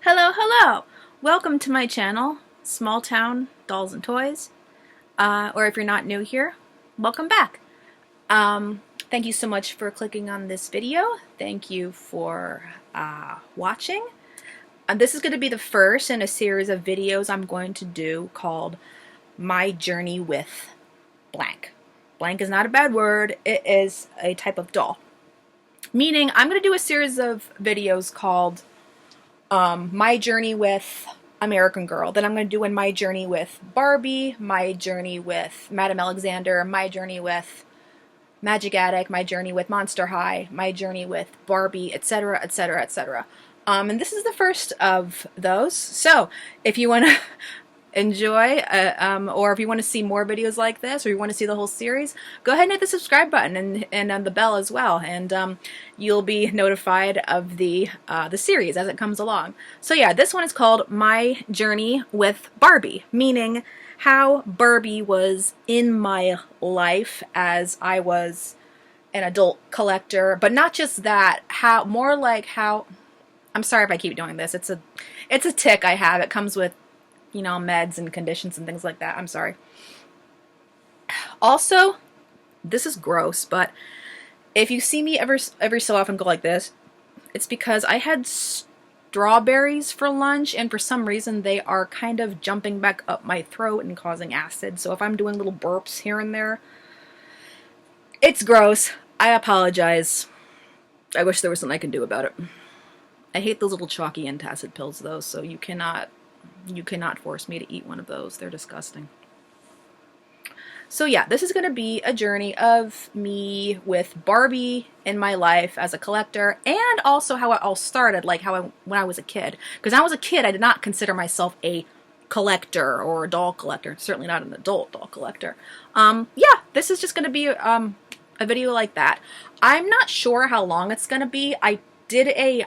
Hello, hello! Welcome to my channel, Small Town Dolls and Toys. Or if you're not new here, welcome back. Thank you so much for clicking on this video. Thank you for watching. This is going to be the first in a series of videos I'm going to do called My Journey with Blank. Blank is not a bad word, it is a type of doll. Meaning, I'm going to do a series of videos called My Journey with American Girl. Then I'm going to do My Journey with Barbie, My Journey with Madame Alexander, My Journey with Magic Attic, My Journey with Monster High, My Journey with Barbie, etc., etc., etc. And this is the first of those. So if you want to enjoy, or if you want to see more videos like this, or you want to see the whole series, go ahead and hit the subscribe button and the bell as well, and you'll be notified of the series as it comes along. So yeah, this one is called My Journey with Barbie, meaning how Barbie was in my life as I was an adult collector, but not just that, how more like how, I'm sorry if I keep doing this, it's a tick I have. It comes with, you know, meds and conditions and things like that. I'm sorry. Also, this is gross, but if you see me every so often go like this, it's because I had strawberries for lunch, and for some reason they are kind of jumping back up my throat and causing acid. So if I'm doing little burps here and there, it's gross. I apologize. I wish there was something I could do about it. I hate those little chalky antacid pills though, so you cannot force me to eat one of those. They're disgusting. So yeah, this is going to be a journey of me with Barbie in my life as a collector, and also how it all started, like when I was a kid. Because when I was a kid, I did not consider myself a collector or a doll collector. Certainly not an adult doll collector. Yeah, this is just going to be a video like that. I'm not sure how long it's going to be. I did a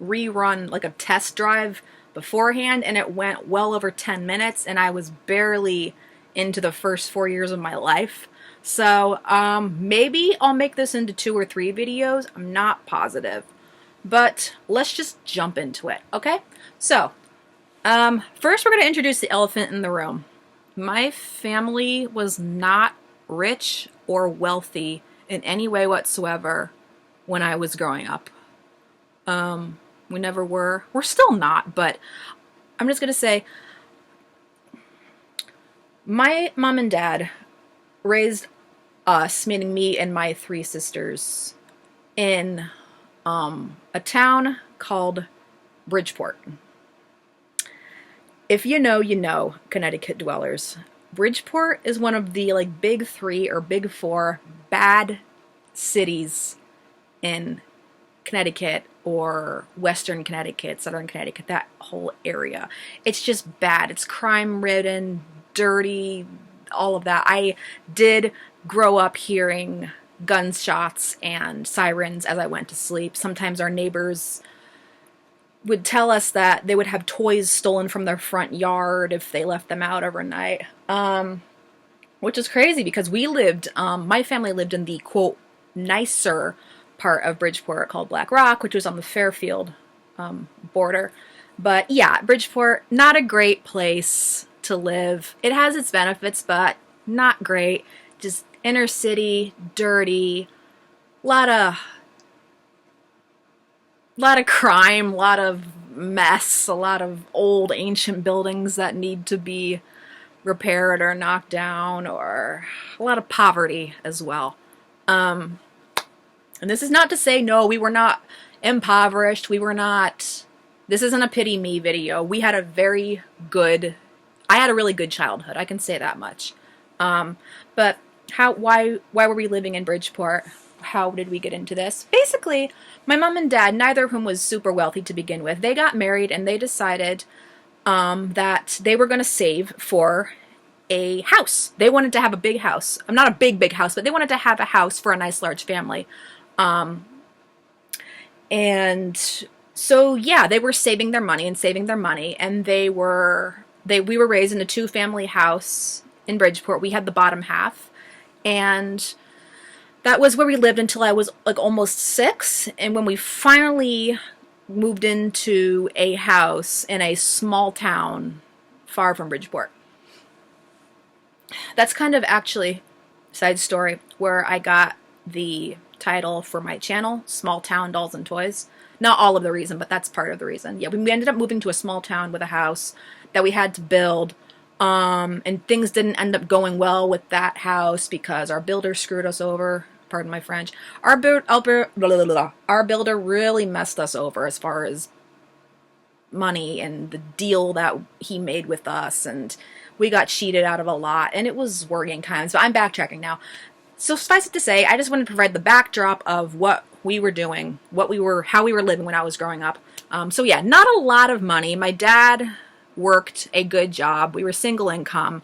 rerun, like a test drive beforehand, and it went well over 10 minutes, and I was barely into the first 4 years of my life. So maybe I'll make this into 2 or 3 videos. I'm not positive, but let's just jump into it, okay? So first we're going to introduce the elephant in the room. My family was not rich or wealthy in any way whatsoever when I was growing up. We never were. We're still not, but I'm just going to say my mom and dad raised us, meaning me and my 3 sisters, in a town called Bridgeport. If you know, Connecticut dwellers. Bridgeport is one of the like big 3 or big 4 bad cities in Connecticut or Western Connecticut, Southern Connecticut, that whole area. It's just bad. It's crime-ridden, dirty, all of that. I did grow up hearing gunshots and sirens as I went to sleep. Sometimes our neighbors would tell us that they would have toys stolen from their front yard if they left them out overnight. Which is crazy because we lived, my family lived in the, quote, nicer part of Bridgeport called Black Rock, which was on the Fairfield border. But yeah, Bridgeport, not a great place to live. It has its benefits, but not great. Just inner city, dirty, lot of crime, lot of mess, a lot of old ancient buildings that need to be repaired or knocked down, or a lot of poverty as well. And this is not to say, no, we were not impoverished. We were not, this isn't a pity me video. We had a very good, I had a really good childhood. I can say that much. But why were we living in Bridgeport? How did we get into this? Basically, my mom and dad, neither of whom was super wealthy to begin with, they got married and they decided that they were going to save for a house. They wanted to have a big house. Not a big house, but they wanted to have a house for a nice large family. And so yeah, they were saving their money, and we were raised in a 2-family house in Bridgeport. We had the bottom half, and that was where we lived until I was like almost 6. And when we finally moved into a house in a small town far from Bridgeport. That's kind of actually, side story, where I got the title for my channel, Small Town Dolls and Toys. Not all of the reason, but that's part of the reason. Yeah, we ended up moving to a small town with a house that we had to build, and things didn't end up going well with that house because our builder screwed us over. Pardon my French. Our builder really messed us over as far as money and the deal that he made with us, and we got cheated out of a lot, and it was worrying times. But I'm backtracking now. So suffice it to say, I just wanted to provide the backdrop of what we were doing, how we were living when I was growing up. So yeah, not a lot of money. My dad worked a good job. We were single income.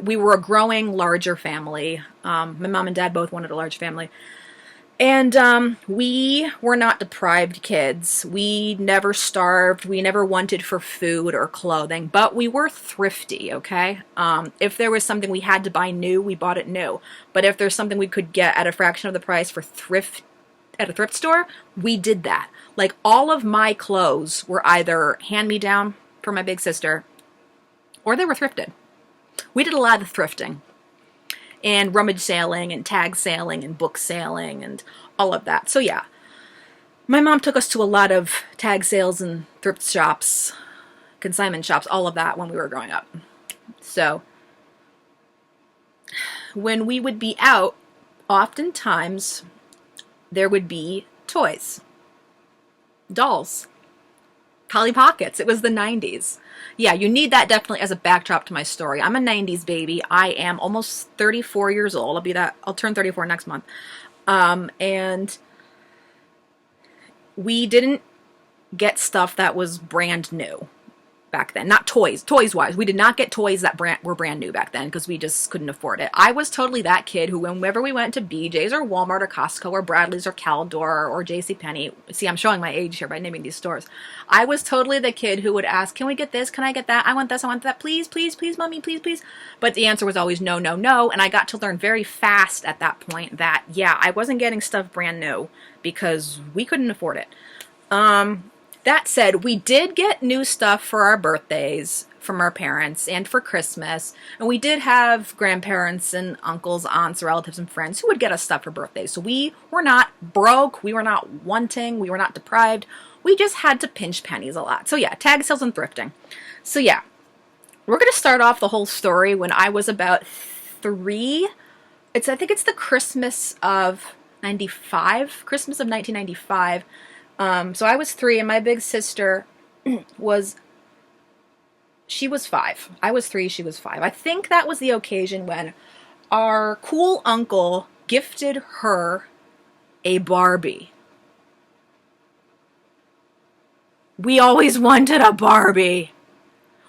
We were a growing, larger family. My mom and dad both wanted a large family. And we were not deprived kids. We never starved. We never wanted for food or clothing, but we were thrifty, okay? If there was something we had to buy new, we bought it new. But if there's something we could get at a fraction of the price for at a thrift store, we did that. Like, all of my clothes were either hand-me-down for my big sister, or they were thrifted. We did a lot of thrifting, and rummage sailing, and tag sailing, and book sailing, and all of that. So yeah, my mom took us to a lot of tag sales and thrift shops, consignment shops, all of that when we were growing up. So when we would be out, oftentimes there would be toys, dolls, Polly Pockets. It was the 90s. Yeah, you need that definitely as a backdrop to my story. I'm a 90s baby. I am almost 34 years old. I'll turn 34 next month. And we didn't get stuff that was brand new back then. Not toys. Toys-wise. We did not get toys that were brand new back then because we just couldn't afford it. I was totally that kid who, whenever we went to BJ's or Walmart or Costco or Bradley's or Caldor or JCPenney, see, I'm showing my age here by naming these stores. I was totally the kid who would ask, can we get this? Can I get that? I want this. I want that. Please, please, please, mommy, please, please. But the answer was always no, no, no. And I got to learn very fast at that point that, yeah, I wasn't getting stuff brand new because we couldn't afford it. That said, we did get new stuff for our birthdays from our parents and for Christmas. And we did have grandparents and uncles, aunts, relatives, and friends who would get us stuff for birthdays. So we were not broke. We were not wanting. We were not deprived. We just had to pinch pennies a lot. So yeah, tag sales and thrifting. So yeah, we're going to start off the whole story when I was about 3. I think it's the Christmas of 95, Christmas of 1995. So I was 3, and my big sister was 5. I was 3, she was 5. I think that was the occasion when our cool uncle gifted her a Barbie. We always wanted a Barbie.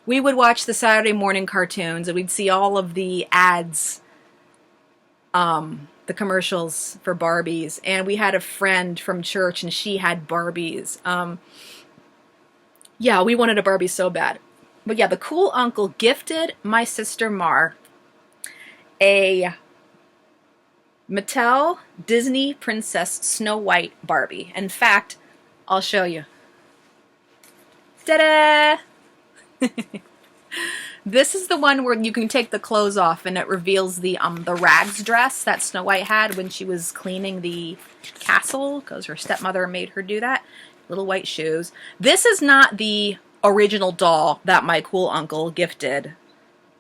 We would watch the Saturday morning cartoons, and we'd see all of the ads, the commercials for Barbies, and we had a friend from church and she had Barbies. Yeah, we wanted a Barbie so bad. But yeah, the cool uncle gifted my sister Mar a Mattel Disney Princess Snow White Barbie. In fact, I'll show you. Ta-da! This is the one where you can take the clothes off and it reveals the rags dress that Snow White had when she was cleaning the castle, because her stepmother made her do that. Little white shoes. This is not the original doll that my cool uncle gifted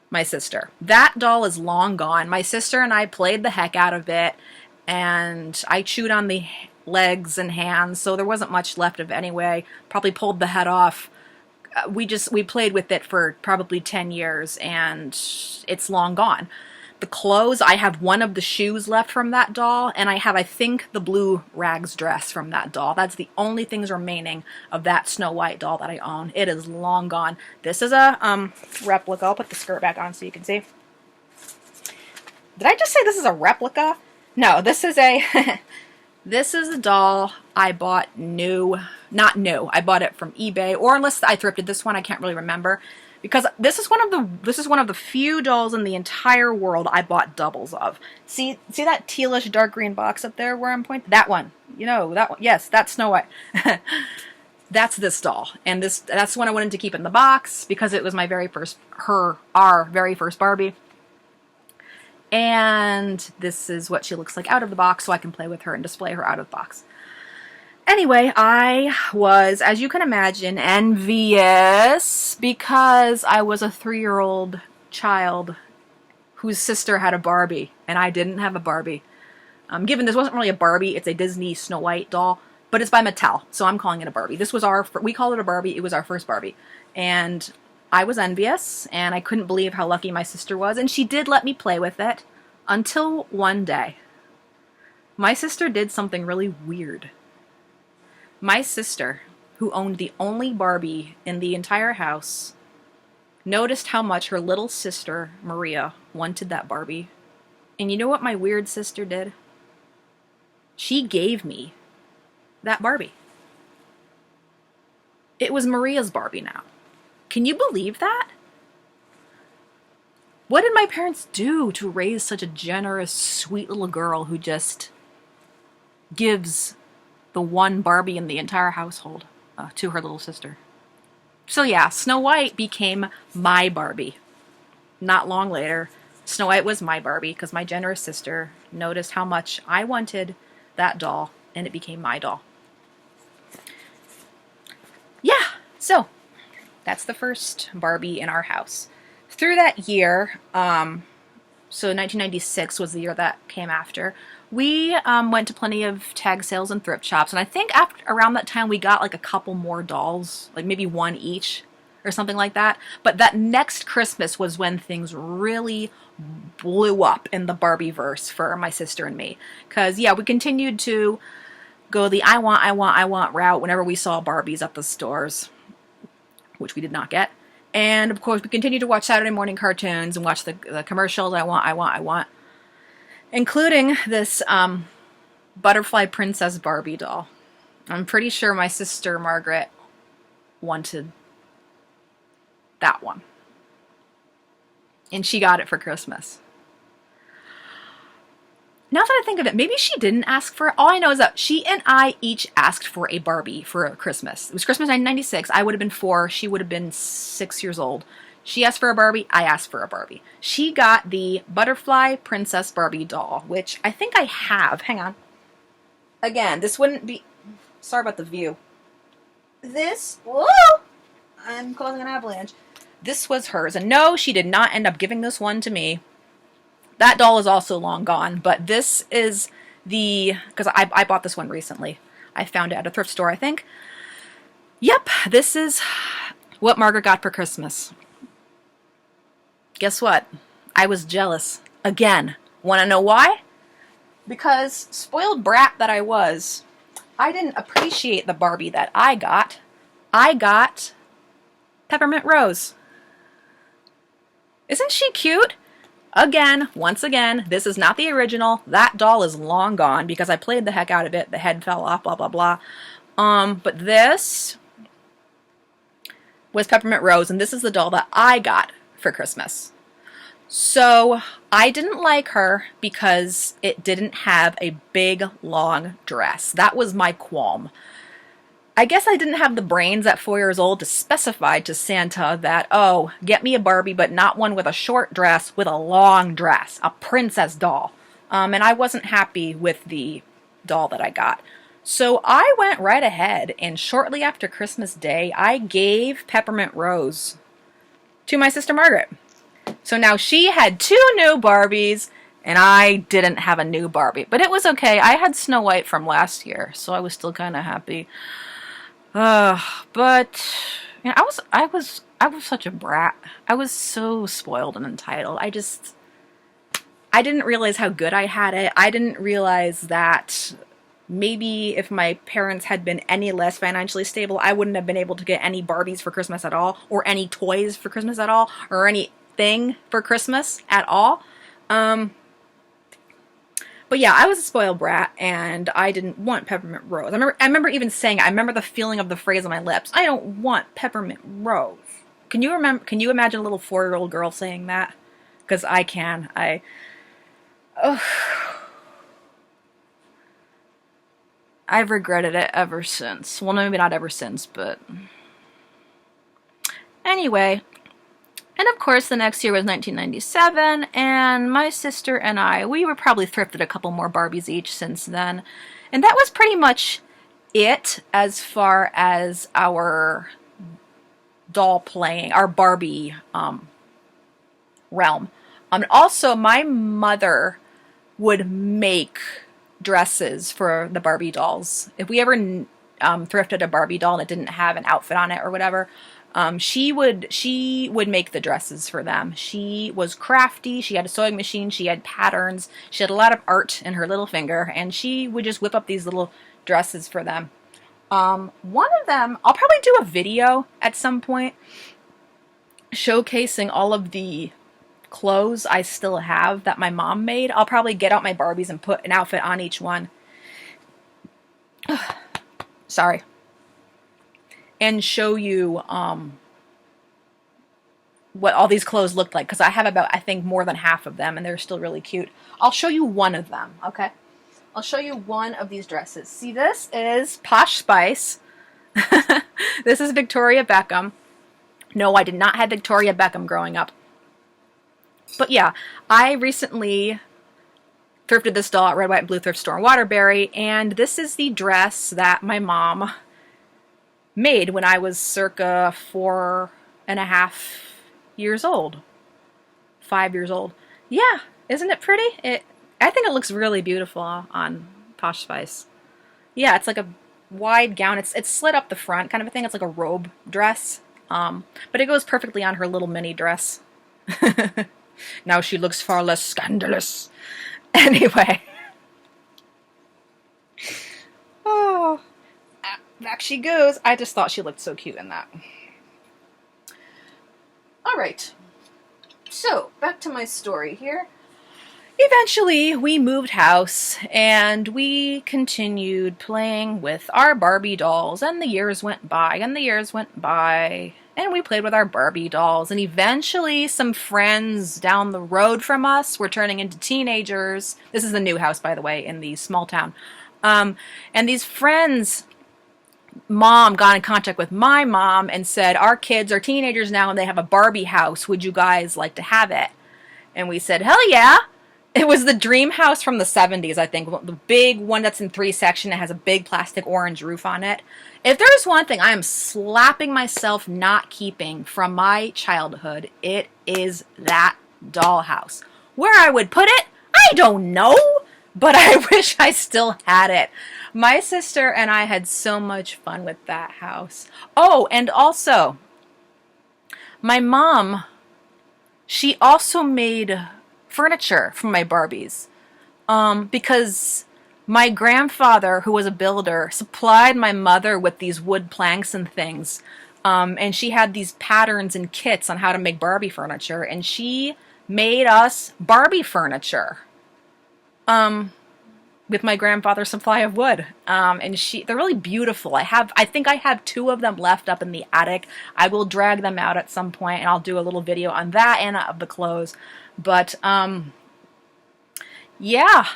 my sister. That doll is long gone. My sister and I played the heck out of it, and I chewed on the legs and hands, so there wasn't much left of it anyway. Probably pulled the head off. We played with it for probably 10 years, and it's long gone. The clothes, I have one of the shoes left from that doll, and I have, I think, the blue rags dress from that doll. That's the only things remaining of that Snow White doll that I own. It is long gone. This is a replica. I'll put the skirt back on so you can see. Did I just say this is a replica? No, this is a... This is a doll I bought new. Not new. I bought it from eBay, or unless I thrifted this one, I can't really remember. Because this is one of the few dolls in the entire world I bought doubles of. See that tealish dark green box up there where I'm pointing? That one. You know, that one. Yes, that's Snow White. that's this doll. And that's the one I wanted to keep in the box because it was my our very first Barbie. And this is what she looks like out of the box, so I can play with her and display her out of the box. Anyway, I was, as you can imagine, envious because I was a 3-year-old child whose sister had a Barbie, and I didn't have a Barbie. Given this wasn't really a Barbie, it's a Disney Snow White doll, but it's by Mattel, so I'm calling it a Barbie. This was we called it a Barbie, it was our first Barbie. And I was envious, and I couldn't believe how lucky my sister was, and she did let me play with it, until one day. My sister did something really weird. My sister, who owned the only Barbie in the entire house, noticed how much her little sister, Maria, wanted that Barbie. And you know what my weird sister did? She gave me that Barbie. It was Maria's Barbie now. Can you believe that? What did my parents do to raise such a generous, sweet little girl who just gives the one Barbie in the entire household to her little sister? So yeah, Snow White became my Barbie. Not long later, Snow White was my Barbie because my generous sister noticed how much I wanted that doll, and it became my doll. Yeah, so that's the first Barbie in our house. Through that year, so 1996 was the year that came after, we went to plenty of tag sales and thrift shops, and I think around that time we got like a couple more dolls, like maybe one each or something like that. But that next Christmas was when things really blew up in the Barbie-verse for my sister and me. Because, yeah, we continued to go the I want route whenever we saw Barbies at the stores, which we did not get. And, of course, we continued to watch Saturday morning cartoons and watch the commercials, I want. Including this butterfly princess Barbie doll. I'm pretty sure my sister Margaret wanted that one. And she got it for Christmas. Now that I think of it, maybe she didn't ask for it. All I know is that she and I each asked for a Barbie for Christmas. It was Christmas 1996. I would have been 4. She would have been 6 years old. She asked for a Barbie. I asked for a Barbie. She got the Butterfly Princess Barbie doll, which I think I have. Hang on. Again, this wouldn't be... Sorry about the view. This... Whoa! I'm causing an avalanche. This was hers. And no, she did not end up giving this one to me. That doll is also long gone, but this is the... Because I bought this one recently. I found it at a thrift store, I think. Yep, this is what Margaret got for Christmas. Guess what? I was jealous. Again. Want to know why? Because, spoiled brat that I was, I didn't appreciate the Barbie that I got. I got Peppermint Rose. Isn't she cute? Again, once again, this is not the original. That doll is long gone because I played the heck out of it. The head fell off, blah, blah, blah. But this was Peppermint Rose, and this is the doll that I got for Christmas. So I didn't like her because it didn't have a big, long dress. That was my qualm. I guess I didn't have the brains at 4 years old to specify to Santa that, oh, get me a Barbie, but not one with a short dress, with a long dress, a princess doll. And I wasn't happy with the doll that I got. So I went right ahead, and shortly after Christmas Day, I gave Peppermint Rose to my sister Margaret. So now she had 2 new Barbies, and I didn't have a new Barbie. But it was okay. I had Snow White from last year, so I was still kind of happy. But you know, I was such a brat. I was so spoiled and entitled. I didn't realize how good I had it. I didn't realize that maybe if my parents had been any less financially stable, I wouldn't have been able to get any Barbies for Christmas at all, or any toys for Christmas at all, or anything for Christmas at all. But yeah, I was a spoiled brat, and I didn't want Peppermint Rose. I remember even saying it. I remember the feeling of the phrase on my lips. I don't want Peppermint Rose. Can you imagine a little 4-year-old girl saying that? Because I can. I've regretted it ever since. Well, maybe not ever since, but anyway. And of course, the next year was 1997, and my sister and I, we were probably thrifted a couple more Barbies each since then. And that was pretty much it as far as our doll playing, our Barbie realm. Also, my mother would make dresses for the Barbie dolls. If we ever thrifted a Barbie doll and it didn't have an outfit on it or whatever, she would make the dresses for them. She was crafty. She had a sewing machine. She had patterns. She had a lot of art in her little finger, and she would just whip up these little dresses for them. One of them, I'll probably do a video at some point showcasing all of the clothes I still have that my mom made. I'll probably get out my Barbies and put an outfit on each one. Sorry. And show you what all these clothes looked like, because I have about, I think, more than half of them, and they're still really cute. I'll show you one of them, okay? I'll show you one of these dresses. See, this is Posh Spice. This is Victoria Beckham. No, I did not have Victoria Beckham growing up. But yeah, I recently thrifted this doll at Red, White, and Blue Thrift Store in Waterbury, and this is the dress that my mom made when I was circa 4.5 years old. 5 years old. Yeah, isn't it pretty? I think it looks really beautiful on Posh Spice. Yeah, it's like a wide gown. It's slit up the front kind of a thing. It's like a robe dress. But it goes perfectly on her little mini dress. Now she looks far less scandalous. Anyway. Oh, back she goes. I just thought she looked so cute in that. Alright. So, back to my story here. Eventually, we moved house, and we continued playing with our Barbie dolls, and the years went by, and the years went by, and we played with our Barbie dolls, and eventually some friends down the road from us were turning into teenagers. This is the new house, by the way, in the small town. And these friends' mom got in contact with my mom and said, our kids are teenagers now, and they have a Barbie house. Would you guys like to have it? And we said, hell yeah! It was the dream house from the 70s, I think. The big one that's in 3 sections. It has a big plastic orange roof on it. If there's one thing I am slapping myself not keeping from my childhood, it is that dollhouse. Where I would put it, I don't know, but I wish I still had it. My sister and I had so much fun with that house. Oh, and also, my mom, she also made furniture from my Barbies, because my grandfather, who was a builder, supplied my mother with these wood planks and things, and she had these patterns and kits on how to make Barbie furniture, and she made us Barbie furniture with my grandfather's supply of wood, and they're really beautiful. I think I have 2 of them left up in the attic. I will drag them out at some point, and I'll do a little video on that and of the clothes. But, yeah.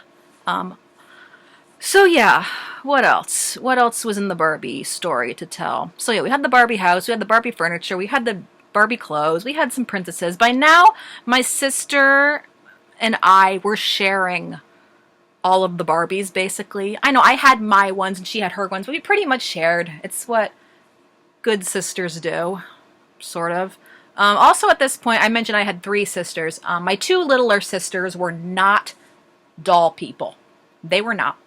So yeah, what else? What else was in the Barbie story to tell? So yeah, we had the Barbie house, we had the Barbie furniture, we had the Barbie clothes, we had some princesses. By now, my sister and I were sharing all of the Barbies, basically. I know I had my ones and she had her ones, but we pretty much shared. It's what good sisters do, sort of. Also at this point, I mentioned I had 3 sisters. My 2 littler sisters were not doll people. They were not.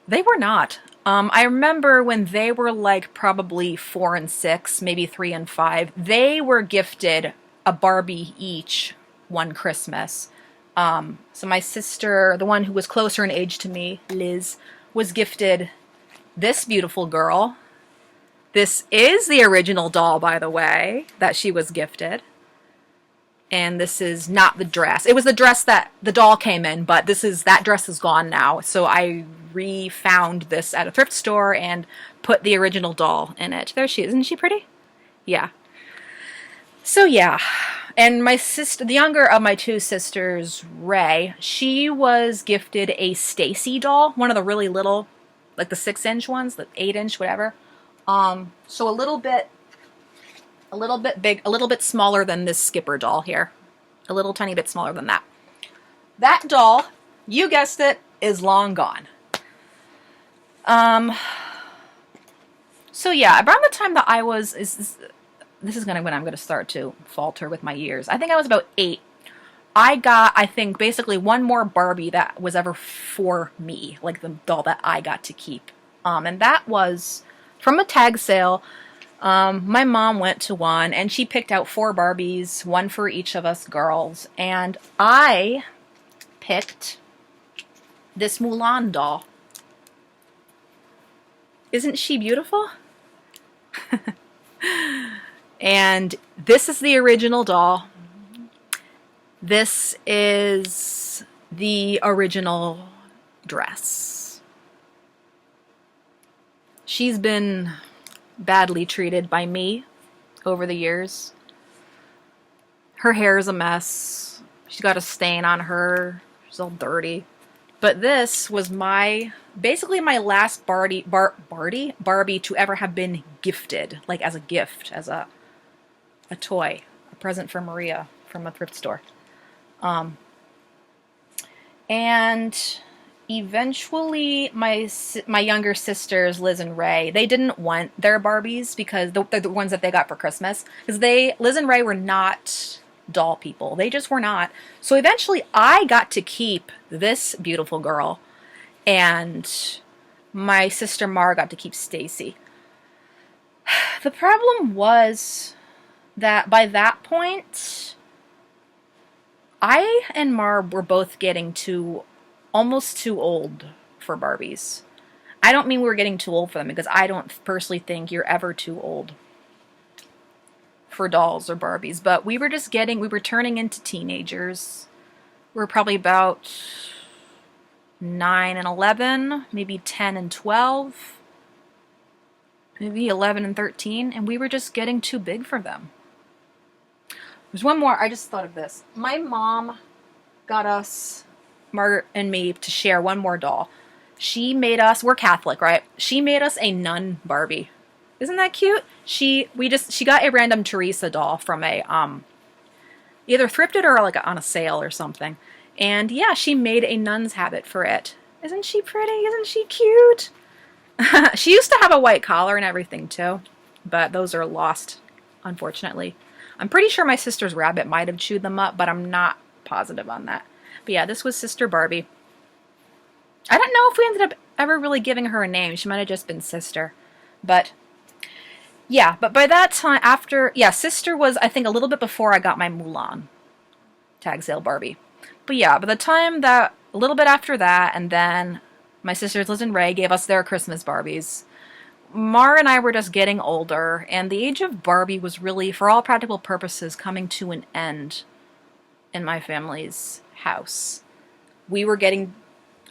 They were not. I remember when they were like probably 4 and 6, maybe 3 and 5, they were gifted a Barbie each one Christmas. So my sister, the one who was closer in age to me, Liz, was gifted this beautiful girl. This is the original doll, by the way, that she was gifted. And this is not the dress. It was the dress that the doll came in, but that dress is gone now. So I refound this at a thrift store and put the original doll in it. There she is. Isn't she pretty? Yeah. So yeah. And my sister, the younger of my two sisters, Ray, she was gifted a Stacy doll, one of the really little, like the 6-inch ones, the 8-inch, whatever. So a little bit big, a little bit smaller than this Skipper doll here. A little tiny bit smaller than that. That doll, you guessed it, is long gone. So yeah, around the time that I was, this is when I'm going to start to falter with my years. I think I was about 8. I got, I think, basically one more Barbie that was ever for me, like the doll that I got to keep. And that was from a tag sale. My mom went to one, and she picked out 4 Barbies, one for each of us girls. And I picked this Mulan doll. Isn't she beautiful? And this is the original doll. This is the original dress. She's been badly treated by me over the years. Her hair is a mess. She's got a stain on her. She's all dirty. But this was basically my last Barbie to ever have been gifted, like as a gift, as a toy, a present for Maria from a thrift store. And eventually my younger sisters, Liz and Ray, they didn't want their Barbies because they're the ones that they got for Christmas, because Liz and Ray were not doll people. They just were not. So eventually I got to keep this beautiful girl, and my sister Mar got to keep Stacy. The problem was that by that point, I and Mar were both getting almost too old for Barbies. I don't mean we were getting too old for them, because I don't personally think you're ever too old for dolls or Barbies, but we were turning into teenagers. We were probably about 9 and 11, maybe 10 and 12, maybe 11 and 13, and we were just getting too big for them. There's one more, I just thought of this. My mom got us, Margaret and me, to share one more doll. She made us, we're Catholic, right? She made us a nun Barbie. Isn't that cute? She got a random Teresa doll from a, either thrifted or like on a sale or something. And yeah, she made a nun's habit for it. Isn't she pretty? Isn't she cute? She used to have a white collar and everything too, but those are lost, unfortunately. I'm pretty sure my sister's rabbit might have chewed them up, but I'm not positive on that. But yeah, this was Sister Barbie. I don't know if we ended up ever really giving her a name. She might have just been Sister. But yeah, but by that time, Sister was, I think, a little bit before I got my Mulan tag sale Barbie. But yeah, by the time that, a little bit after that, and then my sisters Liz and Ray gave us their Christmas Barbies. Mar and I were just getting older, and the age of Barbie was really, for all practical purposes, coming to an end in my family's house. We were getting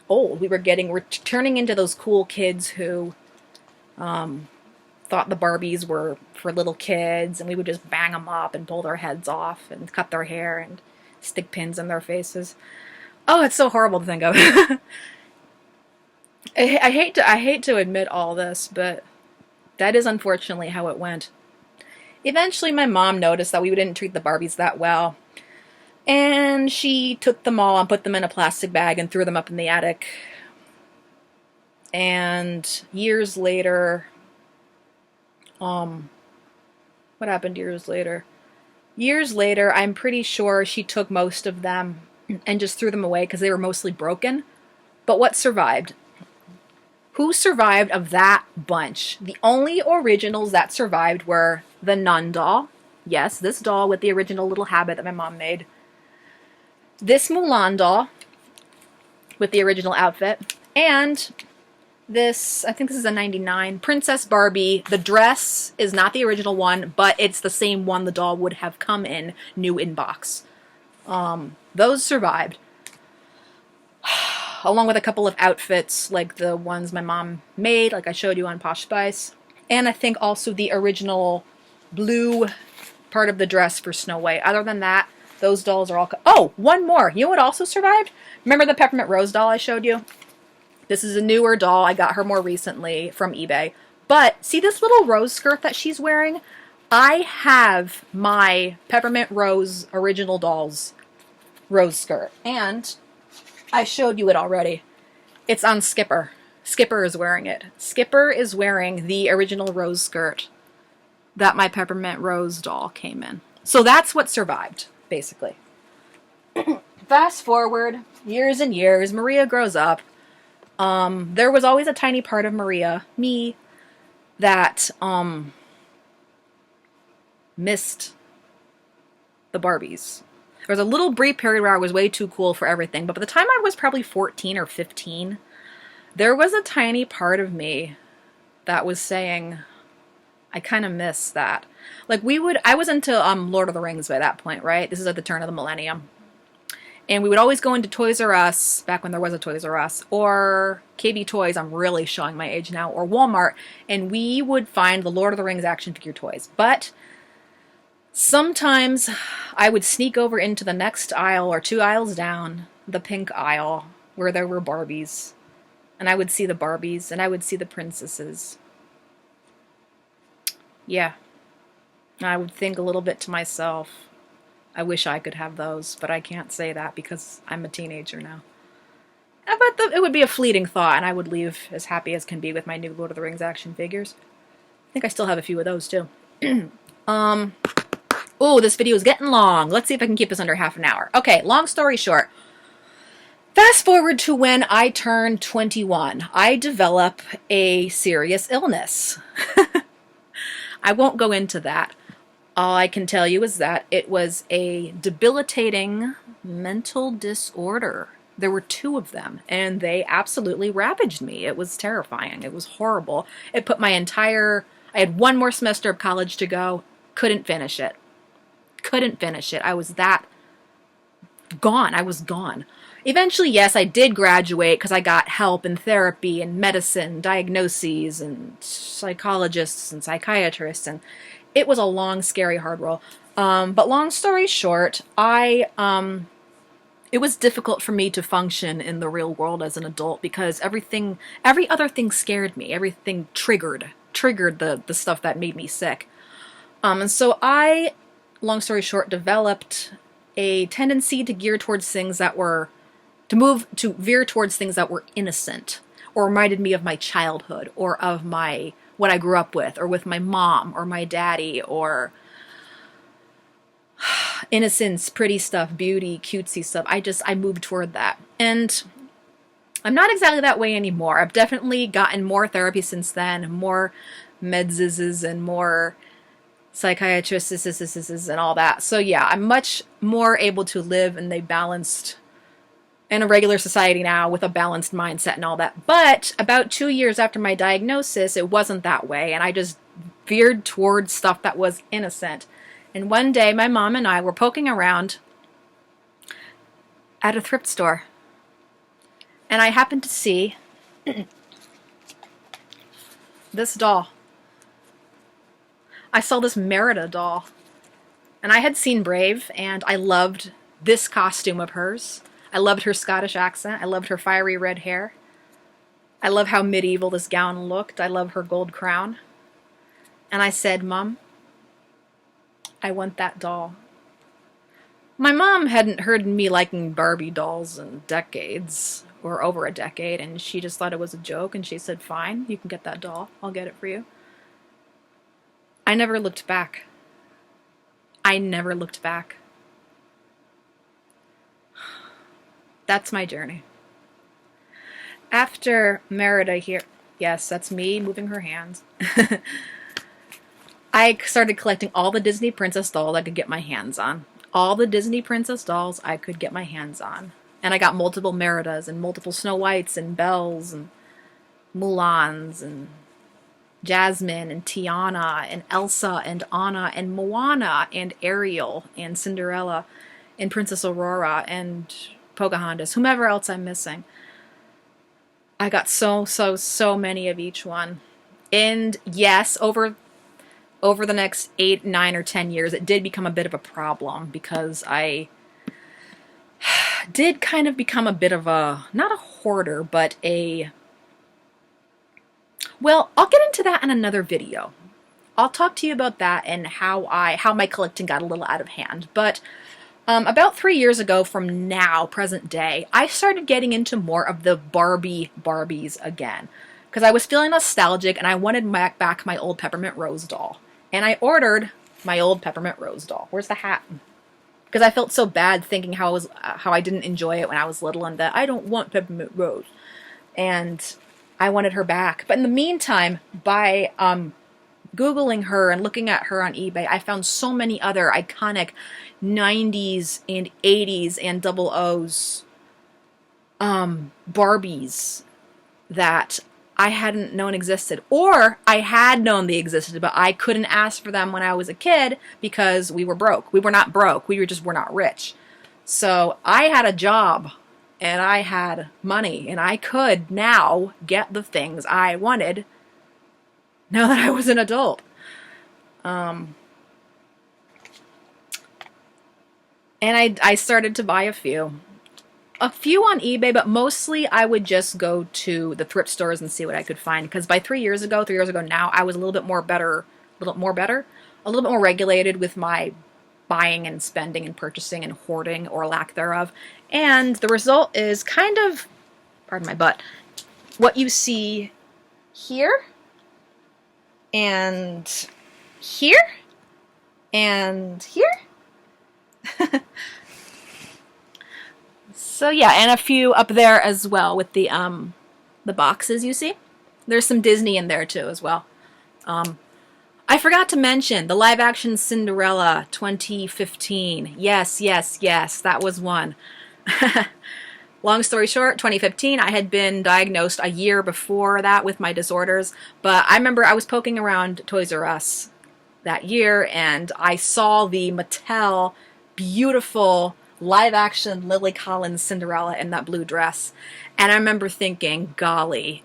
old. We're turning into those cool kids who thought the Barbies were for little kids, and we would just bang them up and pull their heads off and cut their hair and stick pins in their faces. Oh, it's so horrible to think of. I hate to admit all this, but that is unfortunately how it went. Eventually, my mom noticed that we didn't treat the Barbies that well, and she took them all and put them in a plastic bag and threw them up in the attic. And years later, what happened years later? Years later, I'm pretty sure she took most of them and just threw them away because they were mostly broken. But what survived? Who survived of that bunch? The only originals that survived were the nun doll. Yes, this doll with the original little habit that my mom made. This Mulan doll with the original outfit. And this, I think this is a 99, Princess Barbie. The dress is not the original one, but it's the same one the doll would have come in, new in box. Those survived. Along with a couple of outfits, like the ones my mom made, like I showed you on Posh Spice. And I think also the original blue part of the dress for Snow White. Other than that, those dolls are all... Oh, one more. You know what also survived? Remember the Peppermint Rose doll I showed you? This is a newer doll. I got her more recently from eBay. But see this little rose skirt that she's wearing? I have my Peppermint Rose original dolls rose skirt. And I showed you it already. It's on Skipper. Skipper is wearing it. Skipper is wearing the original rose skirt that my Peppermint Rose doll came in. So that's what survived, basically. Fast forward years and years, Maria grows up. There was always a tiny part of Maria, me, that missed the Barbies. There was a little brief period where I was way too cool for everything, but by the time I was probably 14 or 15, there was a tiny part of me that was saying, I kind of miss that. Like I was into Lord of the Rings by that point, right? This is at the turn of the millennium. And we would always go into Toys R Us, back when there was a Toys R Us, or KB Toys, I'm really showing my age now, or Walmart, and we would find the Lord of the Rings action figure toys. But sometimes I would sneak over into the next aisle, or 2 aisles down, the pink aisle, where there were Barbies. And I would see the Barbies, and I would see the princesses. Yeah. I would think a little bit to myself, I wish I could have those, but I can't say that because I'm a teenager now. But it would be a fleeting thought, and I would leave as happy as can be with my new Lord of the Rings action figures. I think I still have a few of those, too. Oh, this video is getting long. Let's see if I can keep this under half an hour. Okay, long story short. Fast forward to when I turned 21. I develop a serious illness. I won't go into that. All I can tell you is that it was a debilitating mental disorder. There were 2 of them, and they absolutely ravaged me. It was terrifying. It was horrible. It put my I had 1 more semester of college to go. Couldn't finish it. Couldn't finish it. I was that gone. I was gone. Eventually, yes, I did graduate because I got help in therapy and medicine, diagnoses, and psychologists and psychiatrists, and it was a long, scary, hard roll. But long story short, it was difficult for me to function in the real world as an adult because every other thing scared me. Everything triggered the stuff that made me sick. And so I, long story short, developed a tendency to veer towards things that were innocent, or reminded me of my childhood, or of what I grew up with, or with my mom, or my daddy, or innocence, pretty stuff, beauty, cutesy stuff. I moved toward that. And I'm not exactly that way anymore. I've definitely gotten more therapy since then, more meds and more psychiatrists and all that. So yeah, I'm much more able to live in a regular society now with a balanced mindset and all that. But about 2 years after my diagnosis, it wasn't that way, and I just veered towards stuff that was innocent. And one day, my mom and I were poking around at a thrift store, and I happened to see this doll. I saw this Merida doll, and I had seen Brave, and I loved this costume of hers. I loved her Scottish accent. I loved her fiery red hair. I love how medieval this gown looked. I love her gold crown. And I said, Mom, I want that doll. My mom hadn't heard me liking Barbie dolls in decades, or over a decade, and she just thought it was a joke, and she said, fine, you can get that doll. I'll get it for you. I never looked back. I never looked back. That's my journey. After Merida here, yes, that's me moving her hands. I started collecting all the Disney princess dolls I could get my hands on. All the Disney princess dolls I could get my hands on. And I got multiple Meridas and multiple Snow Whites and Belles and Mulans and Jasmine and Tiana and Elsa and Anna and Moana and Ariel and Cinderella and Princess Aurora and Pocahontas, whomever else I'm missing. I got so many of each one. And yes, over over the next 8, 9, or 10 years, it did become a bit of a problem because I did kind of become a bit of a, not a hoarder, but well, I'll get into that in another video. I'll talk to you about that and how my collecting got a little out of hand. But about 3 years ago from now, present day, I started getting into more of the Barbies again. Because I was feeling nostalgic and I wanted back my old Peppermint Rose doll. And I ordered my old Peppermint Rose doll. Where's the hat? Because I felt so bad thinking how I didn't enjoy it when I was little and that I don't want Peppermint Rose. And I wanted her back. But in the meantime, by Googling her and looking at her on eBay, I found so many other iconic 90s and 80s and 00s Barbies that I hadn't known existed. Or I had known they existed, but I couldn't ask for them when I was a kid because we were broke. We were not broke. We were not rich. So I had a job and I had money and I could now get the things I wanted now that I was an adult. And I started to buy a few on eBay, but mostly I would just go to the thrift stores and see what I could find. Because by 3 years ago now, I was a little bit more regulated with my buying and spending and purchasing and hoarding or lack thereof. And the result is kind of, pardon my butt, what you see here and here and here. So yeah, and a few up there as well with the boxes you see. There's some Disney in there too as well. I forgot to mention the live action Cinderella 2015. Yes, that was one. Long story short, 2015, I had been diagnosed a year before that with my disorders, but I remember I was poking around Toys R Us that year and I saw the Mattel beautiful live-action Lily Collins Cinderella in that blue dress. And I remember thinking, golly,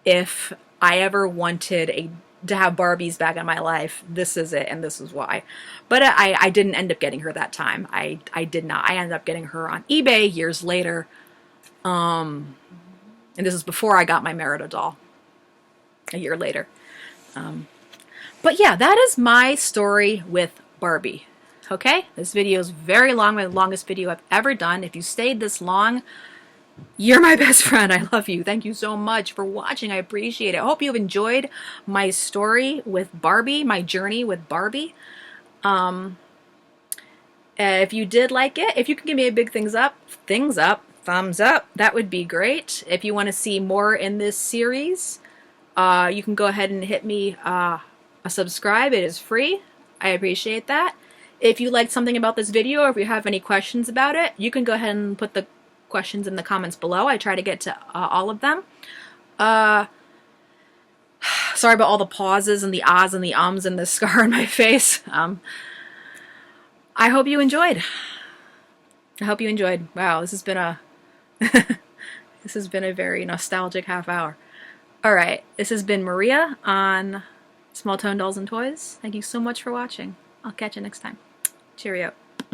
if I ever wanted to have Barbies back in my life, this is it and this is why. But I didn't end up getting her that time. I did not. I ended up getting her on eBay years later. And this is before I got my Merida doll. A year later. But yeah, that is my story with Barbie. Okay, this video is very long, the longest video I've ever done. If you stayed this long, you're my best friend. I love you. Thank you so much for watching. I appreciate it. I hope you've enjoyed my story with Barbie, my journey with Barbie. If you did like it, if you can give me a big thumbs up, that would be great. If you want to see more in this series, you can go ahead and hit me a subscribe. It is free. I appreciate that. If you liked something about this video or if you have any questions about it, you can go ahead and put the questions in the comments below. I try to get to all of them. Sorry about all the pauses and the ahs and the ums and the scar on my face. I hope you enjoyed. Wow, this has been a this has been a very nostalgic half hour. All right, this has been Maria on Small Town Dolls and Toys. Thank you so much for watching. I'll catch you next time. Cheerio.